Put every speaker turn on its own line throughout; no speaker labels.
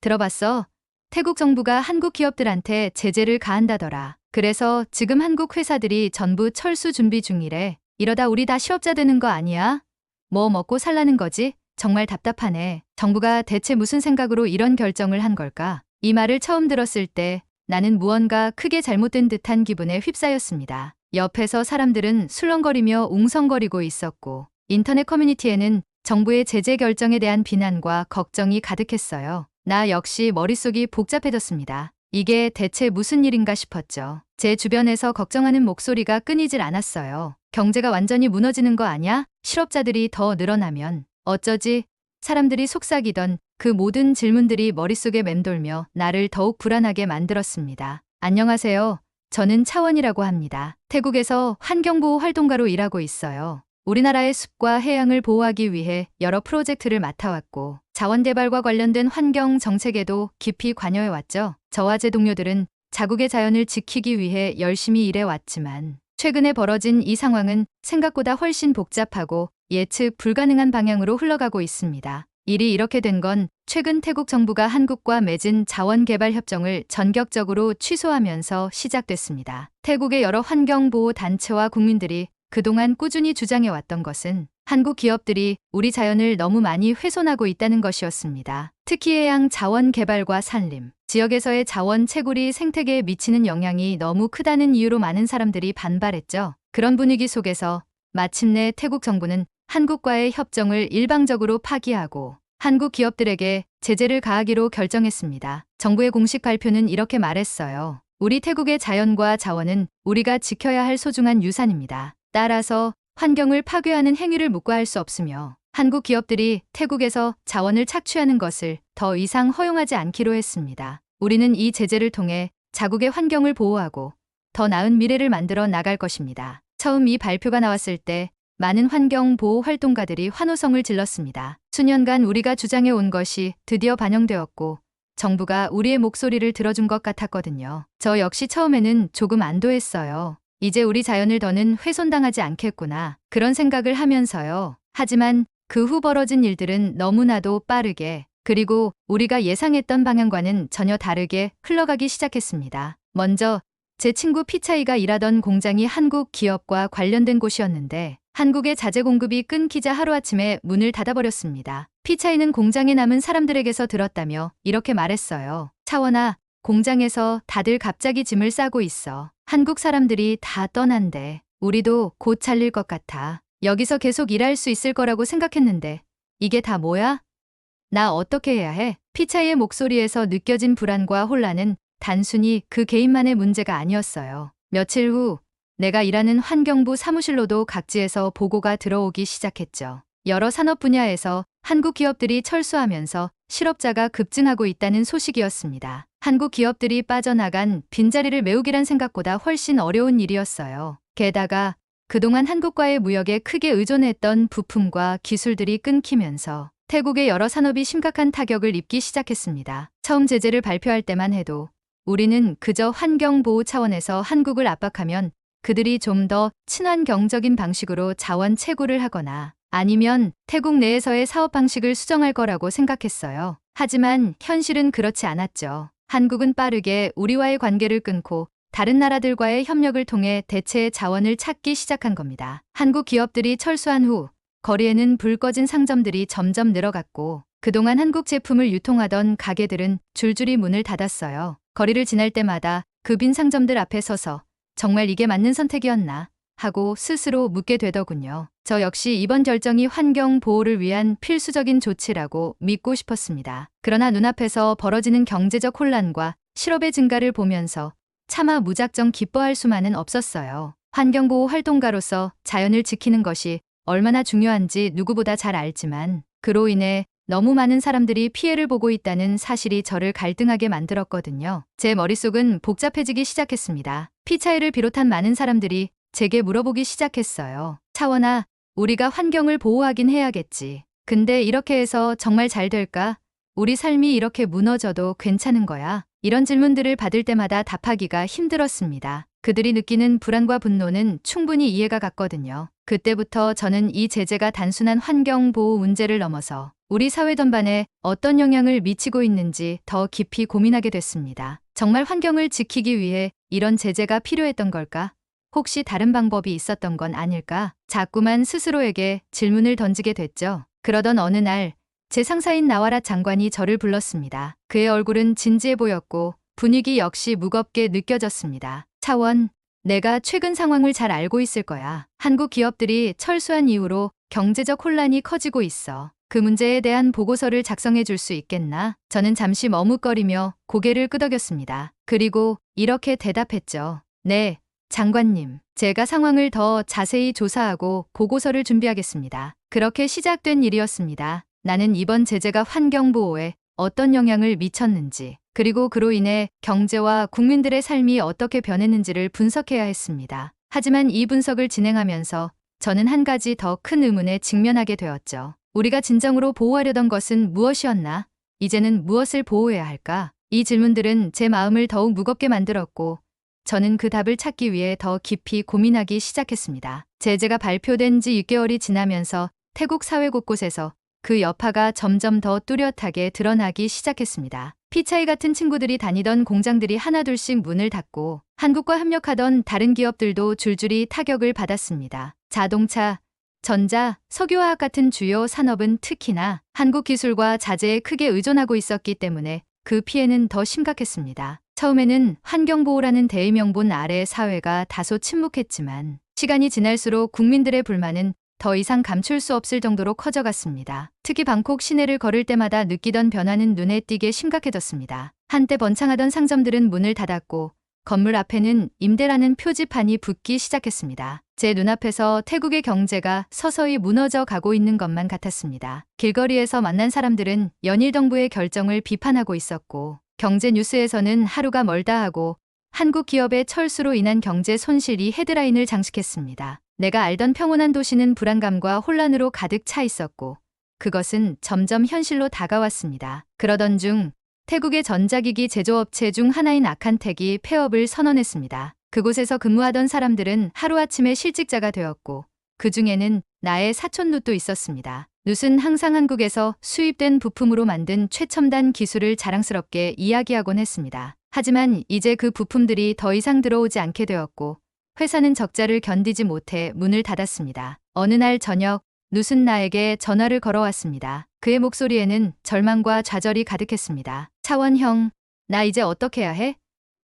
들어봤어? 태국 정부가 한국 기업들한테 제재를 가한다더라. 그래서 지금 한국 회사들이 전부 철수 준비 중이래. 이러다 우리 다 실업자 되는 거 아니야? 뭐 먹고 살라는 거지? 정말 답답하네. 정부가 대체 무슨 생각으로 이런 결정을 한 걸까? 이 말을 처음 들었을 때 나는 무언가 크게 잘못된 듯한 기분에 휩싸였습니다. 옆에서 사람들은 술렁거리며 웅성거리고 있었고 인터넷 커뮤니티에는 정부의 제재 결정에 대한 비난과 걱정이 가득했어요. 나 역시 머릿속이 복잡해졌습니다. 이게 대체 무슨 일인가 싶었죠. 제 주변에서 걱정하는 목소리가 끊이질 않았어요. 경제가 완전히 무너지는 거 아냐? 실업자들이 더 늘어나면 어쩌지? 사람들이 속삭이던 그 모든 질문들이 머릿속에 맴돌며 나를 더욱 불안하게 만들었습니다. 안녕하세요. 저는 차원이라고 합니다. 태국에서 환경보호 활동가로 일하고 있어요. 우리나라의 숲과 해양을 보호하기 위해 여러 프로젝트를 맡아왔고 자원개발과 관련된 환경 정책에도 깊이 관여해왔죠. 저와 제 동료들은 자국의 자연을 지키기 위해 열심히 일해왔지만 최근에 벌어진 이 상황은 생각보다 훨씬 복잡하고 예측 불가능한 방향으로 흘러가고 있습니다. 일이 이렇게 된 건 최근 태국 정부가 한국과 맺은 자원개발 협정을 전격적으로 취소하면서 시작됐습니다. 태국의 여러 환경보호 단체와 국민들이 그동안 꾸준히 주장해왔던 것은 한국 기업들이 우리 자연을 너무 많이 훼손하고 있다는 것이었습니다. 특히 해양 자원 개발과 산림, 지역에서의 자원 채굴이 생태계에 미치는 영향이 너무 크다는 이유로 많은 사람들이 반발했죠. 그런 분위기 속에서 마침내 태국 정부는 한국과의 협정을 일방적으로 파기하고 한국 기업들에게 제재를 가하기로 결정했습니다. 정부의 공식 발표는 이렇게 말했어요. 우리 태국의 자연과 자원은 우리가 지켜야 할 소중한 유산입니다. 따라서 환경을 파괴하는 행위를 묵과할 수 없으며 한국 기업들이 태국에서 자원을 착취하는 것을 더 이상 허용하지 않기로 했습니다. 우리는 이 제재를 통해 자국의 환경을 보호하고 더 나은 미래를 만들어 나갈 것입니다. 처음 이 발표가 나왔을 때 많은 환경보호 활동가들이 환호성을 질렀습니다. 수년간 우리가 주장해 온 것이 드디어 반영되었고 정부가 우리의 목소리를 들어준 것 같았거든요. 저 역시 처음에는 조금 안도했어요. 이제 우리 자연을 더는 훼손당하지 않겠구나. 그런 생각을 하면서요. 하지만 그 후 벌어진 일들은 너무나도 빠르게 그리고 우리가 예상했던 방향과는 전혀 다르게 흘러가기 시작했습니다. 먼저 제 친구 피차이가 일하던 공장이 한국 기업과 관련된 곳이었는데 한국의 자재 공급이 끊기자 하루아침에 문을 닫아버렸습니다. 피차이는 공장에 남은 사람들에게서 들었다며 이렇게 말했어요. 차원아, 공장에서 다들 갑자기 짐을 싸고 있어. 한국 사람들이 다 떠난대. 우리도 곧 잘릴 것 같아. 여기서 계속 일할 수 있을 거라고 생각했는데 이게 다 뭐야? 나 어떻게 해야 해? 피차이의 목소리에서 느껴진 불안과 혼란은 단순히 그 개인만의 문제가 아니었어요. 며칠 후 내가 일하는 환경부 사무실로도 각지에서 보고가 들어오기 시작했죠. 여러 산업 분야에서 한국 기업들이 철수하면서 실업자가 급증하고 있다는 소식이었습니다. 한국 기업들이 빠져나간 빈자리를 메우기란 생각보다 훨씬 어려운 일이었어요. 게다가 그동안 한국과의 무역에 크게 의존했던 부품과 기술들이 끊기면서 태국의 여러 산업이 심각한 타격을 입기 시작했습니다. 처음 제재를 발표할 때만 해도 우리는 그저 환경보호 차원에서 한국을 압박하면 그들이 좀 더 친환경적인 방식으로 자원 채굴을 하거나 아니면 태국 내에서의 사업 방식을 수정할 거라고 생각했어요. 하지만 현실은 그렇지 않았죠. 한국은 빠르게 우리와의 관계를 끊고 다른 나라들과의 협력을 통해 대체의 자원을 찾기 시작한 겁니다. 한국 기업들이 철수한 후 거리에는 불 꺼진 상점들이 점점 늘어갔고 그동안 한국 제품을 유통하던 가게들은 줄줄이 문을 닫았어요. 거리를 지날 때마다 그 빈 상점들 앞에 서서 정말 이게 맞는 선택이었나 하고 스스로 묻게 되더군요. 저 역시 이번 결정이 환경 보호를 위한 필수적인 조치라고 믿고 싶었습니다. 그러나 눈앞에서 벌어지는 경제적 혼란과 실업의 증가를 보면서 차마 무작정 기뻐할 수만은 없었어요. 환경보호 활동가로서 자연을 지키는 것이 얼마나 중요한지 누구보다 잘 알지만 그로 인해 너무 많은 사람들이 피해를 보고 있다는 사실이 저를 갈등하게 만들었거든요. 제 머릿속은 복잡해지기 시작했습니다. 피차이를 비롯한 많은 사람들이 제게 물어보기 시작했어요. 차원아, 우리가 환경을 보호하긴 해야겠지. 근데 이렇게 해서 정말 잘 될까? 우리 삶이 이렇게 무너져도 괜찮은 거야? 이런 질문들을 받을 때마다 답하기가 힘들었습니다. 그들이 느끼는 불안과 분노는 충분히 이해가 갔거든요. 그때부터 저는 이 제재가 단순한 환경보호 문제를 넘어서 우리 사회 전반에 어떤 영향을 미치고 있는지 더 깊이 고민하게 됐습니다. 정말 환경을 지키기 위해 이런 제재가 필요했던 걸까? 혹시 다른 방법이 있었던 건 아닐까? 자꾸만 스스로에게 질문을 던지게 됐죠. 그러던 어느 날 제 상사인 나와라 장관이 저를 불렀습니다. 그의 얼굴은 진지해 보였고 분위기 역시 무겁게 느껴졌습니다. 차원, 내가 최근 상황을 잘 알고 있을 거야. 한국 기업들이 철수한 이후로 경제적 혼란이 커지고 있어. 그 문제에 대한 보고서를 작성해 줄 수 있겠나? 저는 잠시 머뭇거리며 고개를 끄덕였습니다. 그리고 이렇게 대답했죠. 네, 장관님. 제가 상황을 더 자세히 조사하고 보고서를 준비하겠습니다. 그렇게 시작된 일이었습니다. 나는 이번 제재가 환경보호에 어떤 영향을 미쳤는지, 그리고 그로 인해 경제와 국민들의 삶이 어떻게 변했는지를 분석해야 했습니다. 하지만 이 분석을 진행하면서 저는 한 가지 더 큰 의문에 직면하게 되었죠. 우리가 진정으로 보호하려던 것은 무엇이었나? 이제는 무엇을 보호해야 할까? 이 질문들은 제 마음을 더욱 무겁게 만들었고 저는 그 답을 찾기 위해 더 깊이 고민하기 시작했습니다. 제재가 발표된 지 6개월이 지나면서 태국 사회 곳곳에서 그 여파가 점점 더 뚜렷하게 드러나기 시작했습니다. 피차이 같은 친구들이 다니던 공장들이 하나둘씩 문을 닫고 한국과 협력하던 다른 기업들도 줄줄이 타격을 받았습니다. 자동차, 전자, 석유화학 같은 주요 산업은 특히나 한국 기술과 자재에 크게 의존하고 있었기 때문에 그 피해는 더 심각했습니다. 처음에는 환경보호라는 대의명분 아래 사회가 다소 침묵했지만 시간이 지날수록 국민들의 불만은 더 이상 감출 수 없을 정도로 커져갔습니다. 특히 방콕 시내를 걸을 때마다 느끼던 변화는 눈에 띄게 심각해졌습니다. 한때 번창하던 상점들은 문을 닫았고 건물 앞에는 임대라는 표지판이 붙기 시작했습니다. 제 눈앞에서 태국의 경제가 서서히 무너져 가고 있는 것만 같았습니다. 길거리에서 만난 사람들은 연일 정부의 결정을 비판하고 있었고 경제 뉴스에서는 하루가 멀다 하고 한국 기업의 철수로 인한 경제 손실이 헤드라인을 장식했습니다. 내가 알던 평온한 도시는 불안감과 혼란으로 가득 차 있었고 그것은 점점 현실로 다가왔습니다. 그러던 중 태국의 전자기기 제조업체 중 하나인 아칸텍이 폐업을 선언했습니다. 그곳에서 근무하던 사람들은 하루아침에 실직자가 되었고 그 중에는 나의 사촌 누도 있었습니다. 룻은 항상 한국에서 수입된 부품으로 만든 최첨단 기술을 자랑스럽게 이야기하곤 했습니다. 하지만 이제 그 부품들이 더 이상 들어오지 않게 되었고 회사는 적자를 견디지 못해 문을 닫았습니다. 어느 날 저녁 룻은 나에게 전화를 걸어왔습니다. 그의 목소리에는 절망과 좌절이 가득했습니다. 차원 형, 나 이제 어떻게 해야 해?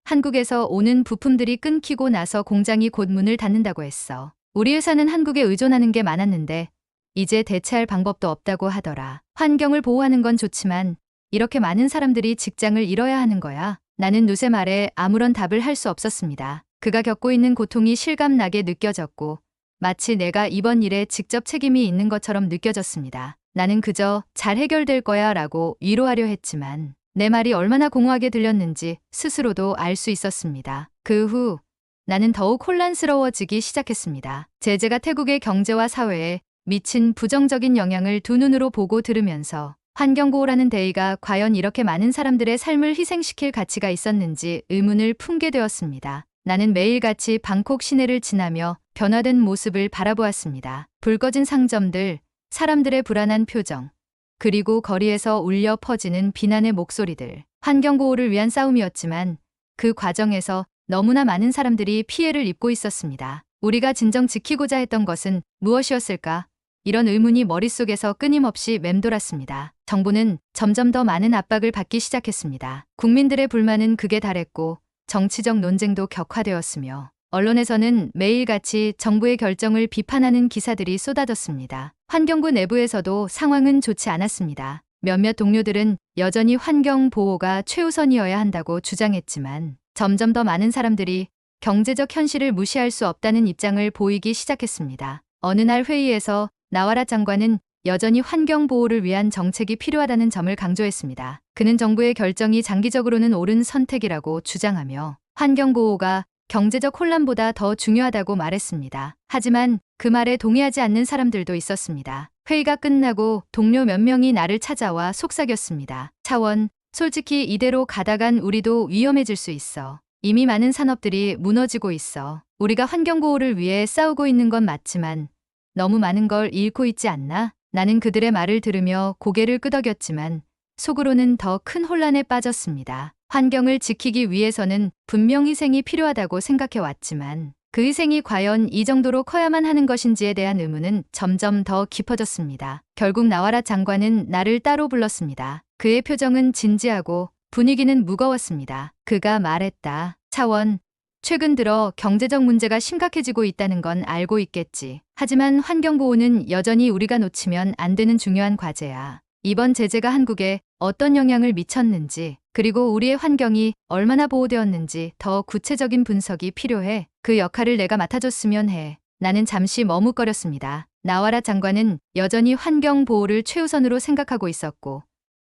한국에서 오는 부품들이 끊기고 나서 공장이 곧 문을 닫는다고 했어. 우리 회사는 한국에 의존하는 게 많았는데 이제 대체할 방법도 없다고 하더라. 환경을 보호하는 건 좋지만 이렇게 많은 사람들이 직장을 잃어야 하는 거야. 나는 룻의 말에 아무런 답을 할 수 없었습니다. 그가 겪고 있는 고통이 실감나게 느껴졌고 마치 내가 이번 일에 직접 책임이 있는 것처럼 느껴졌습니다. 나는 그저 잘 해결될 거야 라고 위로하려 했지만 내 말이 얼마나 공허하게 들렸는지 스스로도 알 수 있었습니다. 그 후 나는 더욱 혼란스러워지기 시작했습니다. 제재가 태국의 경제와 사회에 미친 부정적인 영향을 두 눈으로 보고 들으면서 환경보호라는 대의가 과연 이렇게 많은 사람들의 삶을 희생시킬 가치가 있었는지 의문을 품게 되었습니다. 나는 매일같이 방콕 시내를 지나며 변화된 모습을 바라보았습니다. 불 꺼진 상점들, 사람들의 불안한 표정, 그리고 거리에서 울려 퍼지는 비난의 목소리들. 환경보호를 위한 싸움이었지만 그 과정에서 너무나 많은 사람들이 피해를 입고 있었습니다. 우리가 진정 지키고자 했던 것은 무엇이었을까? 이런 의문이 머릿속에서 끊임없이 맴돌았습니다. 정부는 점점 더 많은 압박을 받기 시작했습니다. 국민들의 불만은 극에 달했고 정치적 논쟁도 격화되었으며 언론에서는 매일같이 정부의 결정을 비판하는 기사들이 쏟아졌습니다. 환경부 내부에서도 상황은 좋지 않았습니다. 몇몇 동료들은 여전히 환경 보호가 최우선이어야 한다고 주장했지만 점점 더 많은 사람들이 경제적 현실을 무시할 수 없다는 입장을 보이기 시작했습니다. 어느 날 회의에서 나와라 장관은 여전히 환경 보호를 위한 정책이 필요하다는 점을 강조했습니다. 그는 정부의 결정이 장기적으로는 옳은 선택이라고 주장하며 환경 보호가 경제적 혼란보다 더 중요하다고 말했습니다. 하지만 그 말에 동의하지 않는 사람들도 있었습니다. 회의가 끝나고 동료 몇 명이 나를 찾아와 속삭였습니다. 차원, 솔직히 이대로 가다간 우리도 위험해질 수 있어. 이미 많은 산업들이 무너지고 있어. 우리가 환경 보호를 위해 싸우고 있는 건 맞지만 너무 많은 걸 잃고 있지 않나? 나는 그들의 말을 들으며 고개를 끄덕였지만 속으로는 더 큰 혼란에 빠졌습니다. 환경을 지키기 위해서는 분명 희생이 필요하다고 생각해 왔지만 그 희생이 과연 이 정도로 커야만 하는 것인지에 대한 의문은 점점 더 깊어졌습니다. 결국 나와라 장관은 나를 따로 불렀습니다. 그의 표정은 진지하고 분위기는 무거웠습니다. 그가 말했다. 차원, 최근 들어 경제적 문제가 심각해지고 있다는 건 알고 있겠지. 하지만 환경보호는 여전히 우리가 놓치면 안 되는 중요한 과제야. 이번 제재가 한국에 어떤 영향을 미쳤는지, 그리고 우리의 환경이 얼마나 보호되었는지 더 구체적인 분석이 필요해. 그 역할을 내가 맡아줬으면 해. 나는 잠시 머뭇거렸습니다. 나와라 장관은 여전히 환경 보호를 최우선으로 생각하고 있었고,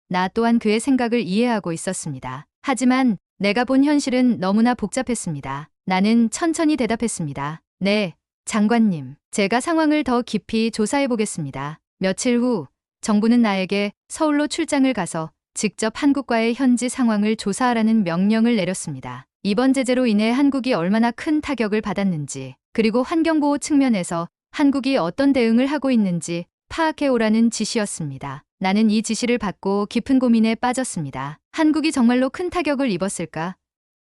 나 또한 그의 생각을 이해하고 있었습니다. 하지만 내가 본 현실은 너무나 복잡했습니다. 나는 천천히 대답했습니다. 네, 장관님. 제가 상황을 더 깊이 조사해 보겠습니다. 며칠 후 정부는 나에게 서울로 출장을 가서 직접 한국과의 현지 상황을 조사하라는 명령을 내렸습니다. 이번 제재로 인해 한국이 얼마나 큰 타격을 받았는지, 그리고 환경보호 측면에서 한국이 어떤 대응을 하고 있는지 파악해 오라는 지시였습니다. 나는 이 지시를 받고 깊은 고민에 빠졌습니다. 한국이 정말로 큰 타격을 입었을까?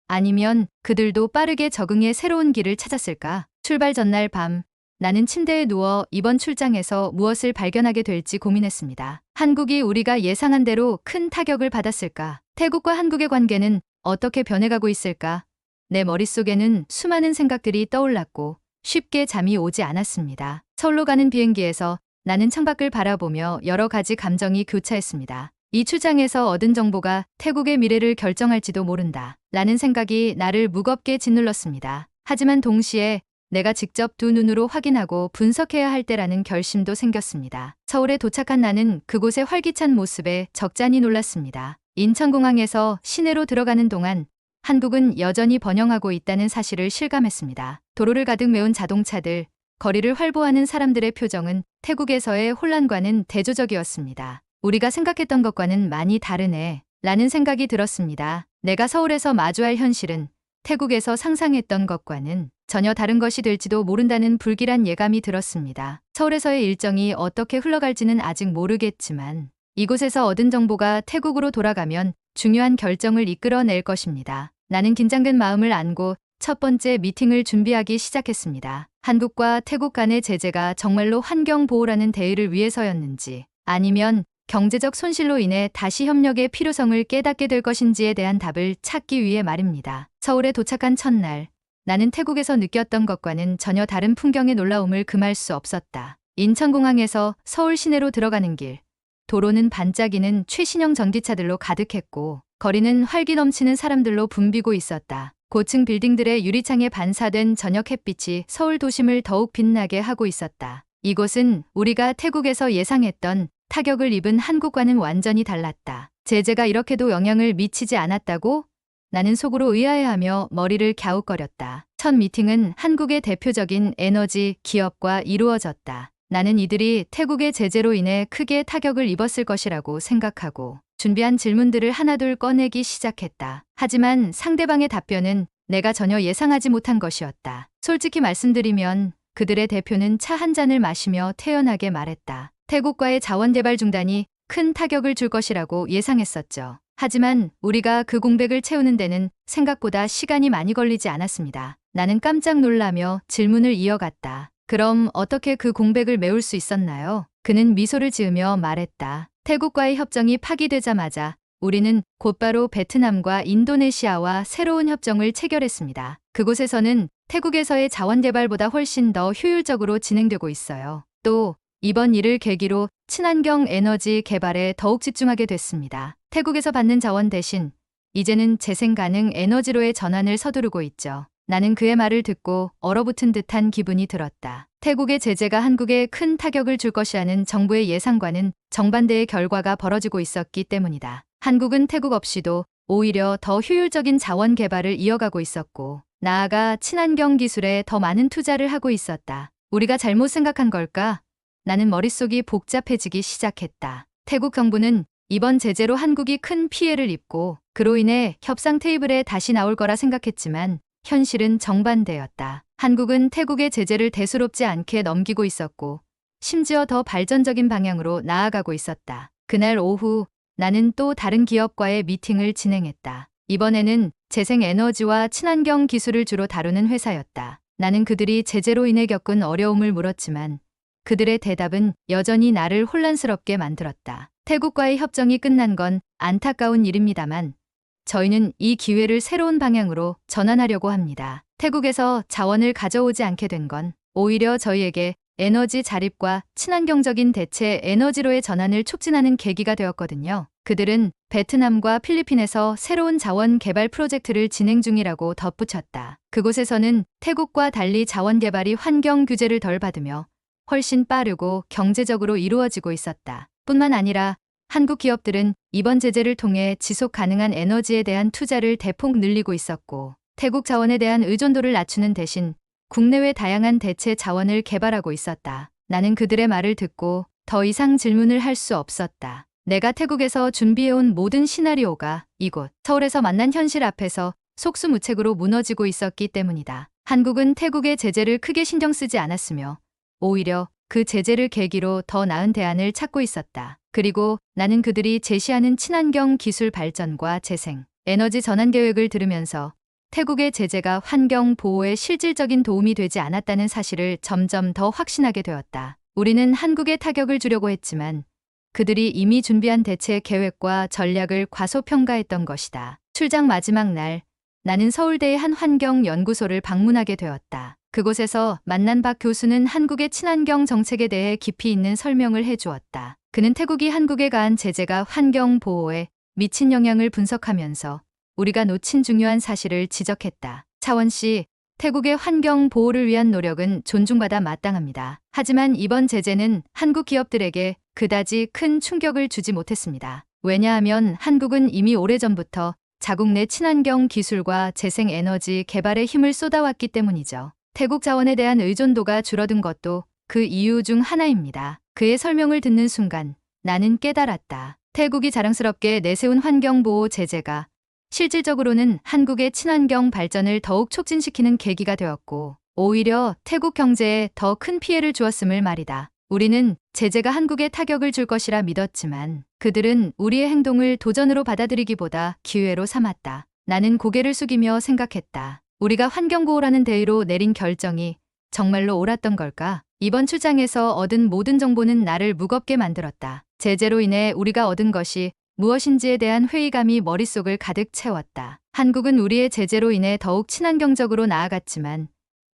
아니면 그들도 빠르게 적응해 새로운 길을 찾았을까? 출발 전날 밤, 나는 침대에 누워 이번 출장에서 무엇을 발견하게 될지 고민했습니다. 한국이 우리가 예상한 대로 큰 타격을 받았을까? 태국과 한국의 관계는 어떻게 변해가고 있을까? 내 머릿속에는 수많은 생각들이 떠올랐고 쉽게 잠이 오지 않았습니다. 서울로 가는 비행기에서 나는 창밖을 바라보며 여러 가지 감정이 교차했습니다. 이 출장에서 얻은 정보가 태국의 미래를 결정할지도 모른다. 라는 생각이 나를 무겁게 짓눌렀습니다. 하지만 동시에 내가 직접 두 눈으로 확인하고 분석해야 할 때라는 결심도 생겼습니다. 서울에 도착한 나는 그곳의 활기찬 모습에 적잖이 놀랐습니다. 인천공항에서 시내로 들어가는 동안 한국은 여전히 번영하고 있다는 사실을 실감했습니다. 도로를 가득 메운 자동차들, 거리를 활보하는 사람들의 표정은 태국에서의 혼란과는 대조적이었습니다. 우리가 생각했던 것과는 많이 다르네, 라는 생각이 들었습니다. 내가 서울에서 마주할 현실은 태국에서 상상했던 것과는 전혀 다른 것이 될지도 모른다는 불길한 예감이 들었습니다. 서울에서의 일정이 어떻게 흘러갈지는 아직 모르겠지만 이곳에서 얻은 정보가 태국으로 돌아가면 중요한 결정을 이끌어낼 것입니다. 나는 긴장된 마음을 안고 첫 번째 미팅을 준비하기 시작했습니다. 한국과 태국 간의 제재가 정말로 환경보호라는 대의를 위해서였는지, 아니면 경제적 손실로 인해 다시 협력의 필요성을 깨닫게 될 것인지에 대한 답을 찾기 위해 말입니다. 서울에 도착한 첫날, 나는 태국에서 느꼈던 것과는 전혀 다른 풍경의 놀라움을 금할 수 없었다. 인천공항에서 서울 시내로 들어가는 길, 도로는 반짝이는 최신형 전기차들로 가득했고 거리는 활기 넘치는 사람들로 붐비고 있었다. 고층 빌딩들의 유리창에 반사된 저녁 햇빛이 서울 도심을 더욱 빛나게 하고 있었다. 이곳은 우리가 태국에서 예상했던 타격을 입은 한국과는 완전히 달랐다. 제재가 이렇게도 영향을 미치지 않았다고? 나는 속으로 의아해하며 머리를 갸웃거렸다. 첫 미팅은 한국의 대표적인 에너지 기업과 이루어졌다. 나는 이들이 태국의 제재로 인해 크게 타격을 입었을 것이라고 생각하고 준비한 질문들을 하나둘 꺼내기 시작했다. 하지만 상대방의 답변은 내가 전혀 예상하지 못한 것이었다. 솔직히 말씀드리면 그들의 대표는 차 한 잔을 마시며 태연하게 말했다. 태국과의 자원개발 중단이 큰 타격을 줄 것이라고 예상했었죠. 하지만 우리가 그 공백을 채우는 데는 생각보다 시간이 많이 걸리지 않았습니다. 나는 깜짝 놀라며 질문을 이어갔다. 그럼 어떻게 그 공백을 메울 수 있었나요? 그는 미소를 지으며 말했다. 태국과의 협정이 파기되자마자 우리는 곧바로 베트남과 인도네시아와 새로운 협정을 체결했습니다. 그곳에서는 태국에서의 자원개발보다 훨씬 더 효율적으로 진행되고 있어요. 또 이번 일을 계기로 친환경 에너지 개발에 더욱 집중하게 됐습니다. 태국에서 받는 자원 대신 이제는 재생 가능 에너지로의 전환을 서두르고 있죠. 나는 그의 말을 듣고 얼어붙은 듯한 기분이 들었다. 태국의 제재가 한국에 큰 타격을 줄 것이라는 정부의 예상과는 정반대의 결과가 벌어지고 있었기 때문이다. 한국은 태국 없이도 오히려 더 효율적인 자원 개발을 이어가고 있었고, 나아가 친환경 기술에 더 많은 투자를 하고 있었다. 우리가 잘못 생각한 걸까? 나는 머릿속이 복잡해지기 시작했다. 태국 정부는 이번 제재로 한국이 큰 피해를 입고 그로 인해 협상 테이블에 다시 나올 거라 생각했지만 현실은 정반대였다. 한국은 태국의 제재를 대수롭지 않게 넘기고 있었고 심지어 더 발전적인 방향으로 나아가고 있었다. 그날 오후 나는 또 다른 기업과의 미팅을 진행했다. 이번에는 재생에너지와 친환경 기술을 주로 다루는 회사였다. 나는 그들이 제재로 인해 겪은 어려움을 물었지만 그들의 대답은 여전히 나를 혼란스럽게 만들었다. 태국과의 협정이 끝난 건 안타까운 일입니다만 저희는 이 기회를 새로운 방향으로 전환하려고 합니다. 태국에서 자원을 가져오지 않게 된 건 오히려 저희에게 에너지 자립과 친환경적인 대체 에너지로의 전환을 촉진하는 계기가 되었거든요. 그들은 베트남과 필리핀에서 새로운 자원 개발 프로젝트를 진행 중이라고 덧붙였다. 그곳에서는 태국과 달리 자원 개발이 환경 규제를 덜 받으며 훨씬 빠르고 경제적으로 이루어지고 있었다. 뿐만 아니라 한국 기업들은 이번 제재를 통해 지속 가능한 에너지에 대한 투자를 대폭 늘리고 있었고 태국 자원에 대한 의존도를 낮추는 대신 국내외 다양한 대체 자원을 개발하고 있었다. 나는 그들의 말을 듣고 더 이상 질문을 할 수 없었다. 내가 태국에서 준비해온 모든 시나리오가 이곳 서울에서 만난 현실 앞에서 속수무책으로 무너지고 있었기 때문이다. 한국은 태국의 제재를 크게 신경 쓰지 않았으며 오히려 그 제재를 계기로 더 나은 대안을 찾고 있었다. 그리고 나는 그들이 제시하는 친환경 기술 발전과 재생, 에너지 전환 계획을 들으면서 태국의 제재가 환경 보호에 실질적인 도움이 되지 않았다는 사실을 점점 더 확신하게 되었다. 우리는 한국의 타격을 주려고 했지만 그들이 이미 준비한 대체 계획과 전략을 과소평가했던 것이다. 출장 마지막 날, 나는 서울대의 한 환경연구소를 방문하게 되었다. 그곳에서 만난 박 교수는 한국의 친환경 정책에 대해 깊이 있는 설명을 해주었다. 그는 태국이 한국에 가한 제재가 환경 보호에 미친 영향을 분석하면서 우리가 놓친 중요한 사실을 지적했다. 차원 씨, 태국의 환경 보호를 위한 노력은 존중받아 마땅합니다. 하지만 이번 제재는 한국 기업들에게 그다지 큰 충격을 주지 못했습니다. 왜냐하면 한국은 이미 오래전부터 자국 내 친환경 기술과 재생에너지 개발에 힘을 쏟아왔기 때문이죠. 태국 자원에 대한 의존도가 줄어든 것도 그 이유 중 하나입니다. 그의 설명을 듣는 순간 나는 깨달았다. 태국이 자랑스럽게 내세운 환경보호 제재가 실질적으로는 한국의 친환경 발전을 더욱 촉진시키는 계기가 되었고 오히려 태국 경제에 더 큰 피해를 주었음을 말이다. 우리는 제재가 한국에 타격을 줄 것이라 믿었지만 그들은 우리의 행동을 도전으로 받아들이기보다 기회로 삼았다. 나는 고개를 숙이며 생각했다. 우리가 환경보호라는 대의로 내린 결정이 정말로 옳았던 걸까? 이번 출장에서 얻은 모든 정보는 나를 무겁게 만들었다. 제재로 인해 우리가 얻은 것이 무엇인지에 대한 회의감이 머릿속을 가득 채웠다. 한국은 우리의 제재로 인해 더욱 친환경적으로 나아갔지만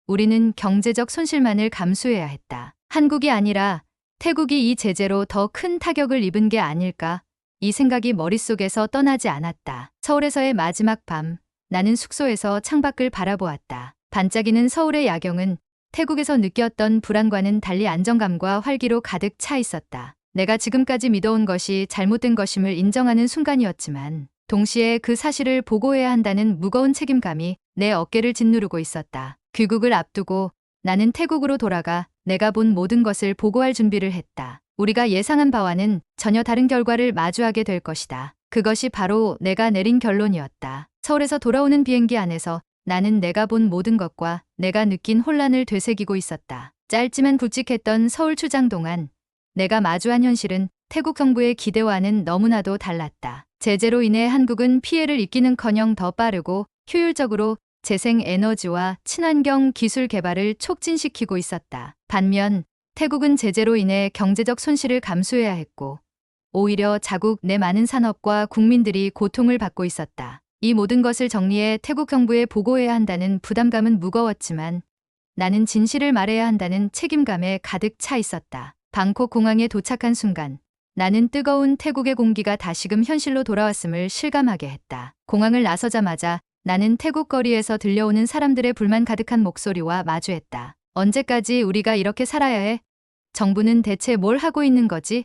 우리는 경제적 손실만을 감수해야 했다. 한국이 아니라 태국이 이 제재로 더 큰 타격을 입은 게 아닐까? 이 생각이 머릿속에서 떠나지 않았다. 서울에서의 마지막 밤, 나는 숙소에서 창밖을 바라보았다. 반짝이는 서울의 야경은 태국에서 느꼈던 불안과는 달리 안정감과 활기로 가득 차 있었다. 내가 지금까지 믿어온 것이 잘못된 것임을 인정하는 순간이었지만 동시에 그 사실을 보고해야 한다는 무거운 책임감이 내 어깨를 짓누르고 있었다. 귀국을 앞두고 나는 태국으로 돌아가 내가 본 모든 것을 보고할 준비를 했다. 우리가 예상한 바와는 전혀 다른 결과를 마주하게 될 것이다. 그것이 바로 내가 내린 결론이었다. 서울에서 돌아오는 비행기 안에서 나는 내가 본 모든 것과 내가 느낀 혼란을 되새기고 있었다. 짧지만 굵직했던 서울 출장 동안 내가 마주한 현실은 태국 정부의 기대와는 너무나도 달랐다. 제재로 인해 한국은 피해를 입기는커녕 더 빠르고 효율적으로 재생에너지와 친환경 기술 개발을 촉진시키고 있었다. 반면 태국은 제재로 인해 경제적 손실을 감수해야 했고 오히려 자국 내 많은 산업과 국민들이 고통을 받고 있었다. 이 모든 것을 정리해 태국 정부에 보고해야 한다는 부담감은 무거웠지만 나는 진실을 말해야 한다는 책임감에 가득 차 있었다. 방콕 공항에 도착한 순간 나는 뜨거운 태국의 공기가 다시금 현실로 돌아왔음을 실감하게 했다. 공항을 나서자마자 나는 태국 거리에서 들려오는 사람들의 불만 가득한 목소리와 마주했다. 언제까지 우리가 이렇게 살아야 해? 정부는 대체 뭘 하고 있는 거지?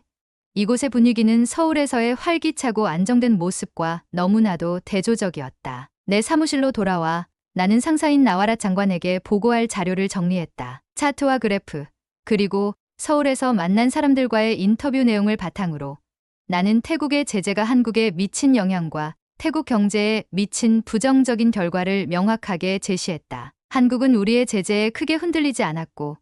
이곳의 분위기는 서울에서의 활기차고 안정된 모습과 너무나도 대조적이었다. 내 사무실로 돌아와 나는 상사인 나와라 장관에게 보고할 자료를 정리했다. 차트와 그래프, 그리고 서울에서 만난 사람들과의 인터뷰 내용을 바탕으로 나는 태국의 제재가 한국에 미친 영향과 태국 경제에 미친 부정적인 결과를 명확하게 제시했다. 한국은 우리의 제재에 크게 흔들리지 않았고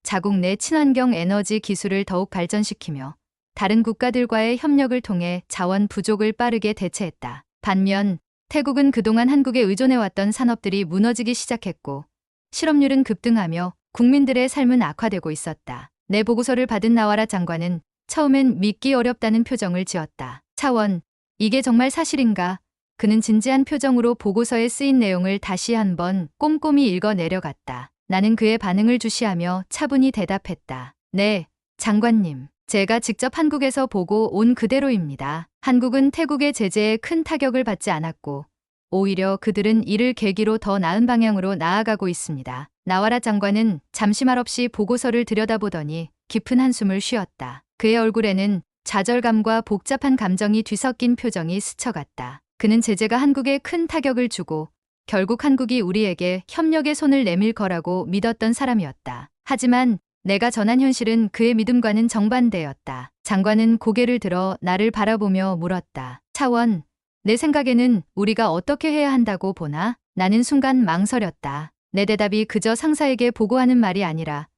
자국 내 친환경 에너지 기술을 더욱 발전시키며 다른 국가들과의 협력을 통해 자원 부족을 빠르게 대체했다. 반면 태국은 그동안 한국에 의존해왔던 산업들이 무너지기 시작했고 실업률은 급등하며 국민들의 삶은 악화되고 있었다. 내 보고서를 받은 나와라 장관은 처음엔 믿기 어렵다는 표정을 지었다. 차원, 이게 정말 사실인가? 그는 진지한 표정으로 보고서에 쓰인 내용을 다시 한번 꼼꼼히 읽어 내려갔다. 나는 그의 반응을 주시하며 차분히 대답했다. 네, 장관님. 제가 직접 한국에서 보고 온 그대로입니다. 한국은 태국의 제재에 큰 타격을 받지 않았고 오히려 그들은 이를 계기로 더 나은 방향으로 나아가고 있습니다. 나와라 장관은 잠시 말없이 보고서를 들여다보더니 깊은 한숨을 쉬었다. 그의 얼굴에는 좌절감과 복잡한 감정이 뒤섞인 표정이 스쳐갔다. 그는 제재가 한국에 큰 타격을 주고 결국 한국이 우리에게 협력의 손을 내밀 거라고 믿었던 사람이었다. 하지만 내가 전한 현실은 그의 믿음과는 정반대였다. 장관은 고개를 들어 나를 바라보며 물었다. 차원, 내 생각에는 우리가 어떻게 해야 한다고 보나? 나는 순간 망설였다. 내 대답이 그저 상사에게 보고하는 말이 아니라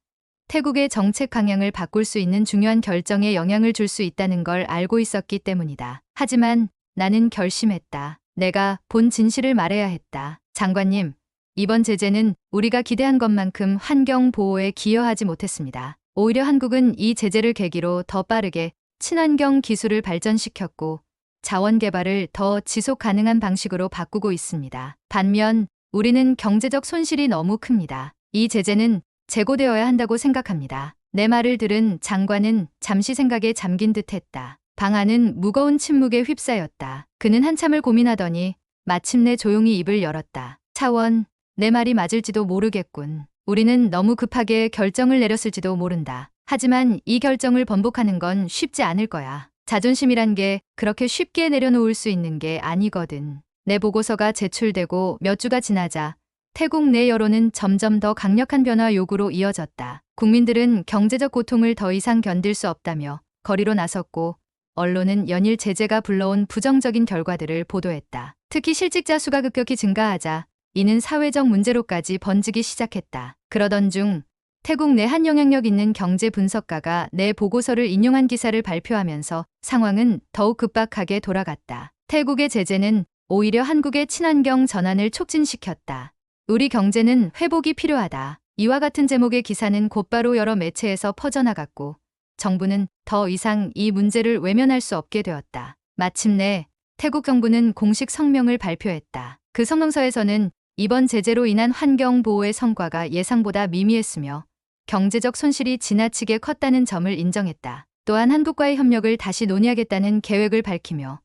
태국의 정책 방향을 바꿀 수 있는 중요한 결정에 영향을 줄 수 있다는 걸 알고 있었기 때문이다. 하지만 나는 결심했다. 내가 본 진실을 말해야 했다. 장관님, 이번 제재는 우리가 기대한 것만큼 환경 보호에 기여하지 못했습니다. 오히려 한국은 이 제재를 계기로 더 빠르게 친환경 기술을 발전시켰고 자원 개발을 더 지속 가능한 방식으로 바꾸고 있습니다. 반면 우리는 경제적 손실이 너무 큽니다. 이 제재는 재고되어야 한다고 생각합니다. 내 말을 들은 장관은 잠시 생각에 잠긴 듯했다. 방 안은 무거운 침묵에 휩싸였다. 그는 한참을 고민하더니 마침내 조용히 입을 열었다. 차원, 내 말이 맞을지도 모르겠군. 우리는 너무 급하게 결정을 내렸을지도 모른다. 하지만 이 결정을 번복하는 건 쉽지 않을 거야. 자존심이란 게 그렇게 쉽게 내려놓을 수 있는 게 아니거든. 내 보고서가 제출되고 몇 주가 지나자 태국 내 여론은 점점 더 강력한 변화 요구로 이어졌다. 국민들은 경제적 고통을 더 이상 견딜 수 없다며 거리로 나섰고 언론은 연일 제재가 불러온 부정적인 결과들을 보도했다. 특히 실직자 수가 급격히 증가하자 이는 사회적 문제로까지 번지기 시작했다. 그러던 중 태국 내 한 영향력 있는 경제 분석가가 내 보고서를 인용한 기사를 발표하면서 상황은 더욱 급박하게 돌아갔다. 태국의 제재는 오히려 한국의 친환경 전환을 촉진시켰다. 우리 경제는 회복이 필요하다. 이와 같은 제목의 기사는 곧바로 여러 매체에서 퍼져나갔고 정부는 더 이상 이 문제를 외면할 수 없게 되었다. 마침내 태국 정부는 공식 성명을 발표했다. 그 성명서에서는 이번 제재로 인한 환경 보호의 성과가 예상보다 미미했으며 경제적 손실이 지나치게 컸다는 점을 인정했다. 또한 한국과의 협력을 다시 논의하겠다는 계획을 밝히며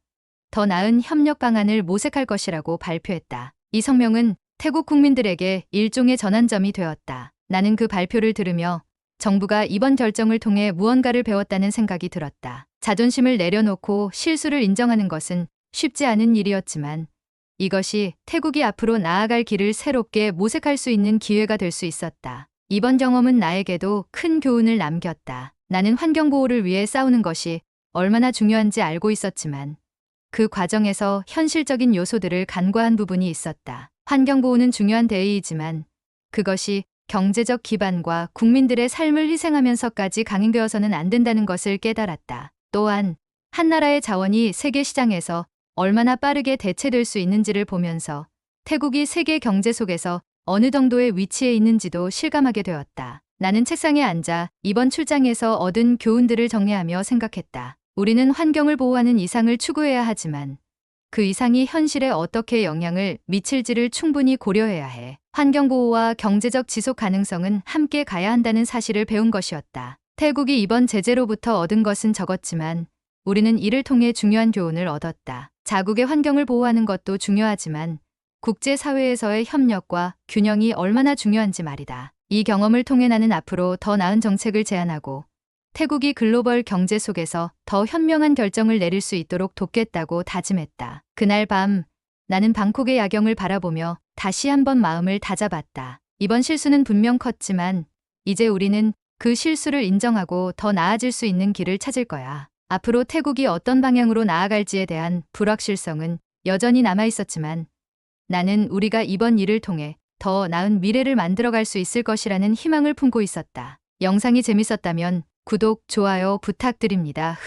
더 나은 협력 방안을 모색할 것이라고 발표했다. 이 성명은 태국 국민들에게 일종의 전환점이 되었다. 나는 그 발표를 들으며 정부가 이번 결정을 통해 무언가를 배웠다는 생각이 들었다. 자존심을 내려놓고 실수를 인정하는 것은 쉽지 않은 일이었지만 이것이 태국이 앞으로 나아갈 길을 새롭게 모색할 수 있는 기회가 될 수 있었다. 이번 경험은 나에게도 큰 교훈을 남겼다. 나는 환경보호를 위해 싸우는 것이 얼마나 중요한지 알고 있었지만 그 과정에서 현실적인 요소들을 간과한 부분이 있었다. 환경보호는 중요한 대의이지만 그것이 경제적 기반과 국민들의 삶을 희생하면서까지 강행되어서는 안 된다는 것을 깨달았다. 또한 한 나라의 자원이 세계 시장에서 얼마나 빠르게 대체될 수 있는지를 보면서 태국이 세계 경제 속에서 어느 정도의 위치에 있는지도 실감하게 되었다. 나는 책상에 앉아 이번 출장에서 얻은 교훈들을 정리하며 생각했다. 우리는 환경을 보호하는 이상을 추구해야 하지만 그 이상이 현실에 어떻게 영향을 미칠지를 충분히 고려해야 해. 환경보호와 경제적 지속 가능성은 함께 가야 한다는 사실을 배운 것이었다. 태국이 이번 제재로부터 얻은 것은 적었지만 우리는 이를 통해 중요한 교훈을 얻었다. 자국의 환경을 보호하는 것도 중요하지만 국제사회에서의 협력과 균형이 얼마나 중요한지 말이다. 이 경험을 통해 나는 앞으로 더 나은 정책을 제안하고 태국이 글로벌 경제 속에서 더 현명한 결정을 내릴 수 있도록 돕겠다고 다짐했다. 그날 밤 나는 방콕의 야경을 바라보며 다시 한번 마음을 다잡았다. 이번 실수는 분명 컸지만 이제 우리는 그 실수를 인정하고 더 나아질 수 있는 길을 찾을 거야. 앞으로 태국이 어떤 방향으로 나아갈지에 대한 불확실성은 여전히 남아있었지만 나는 우리가 이번 일을 통해 더 나은 미래를 만들어갈 수 있을 것이라는 희망을 품고 있었다. 영상이 재밌었다면 구독, 좋아요 부탁드립니다.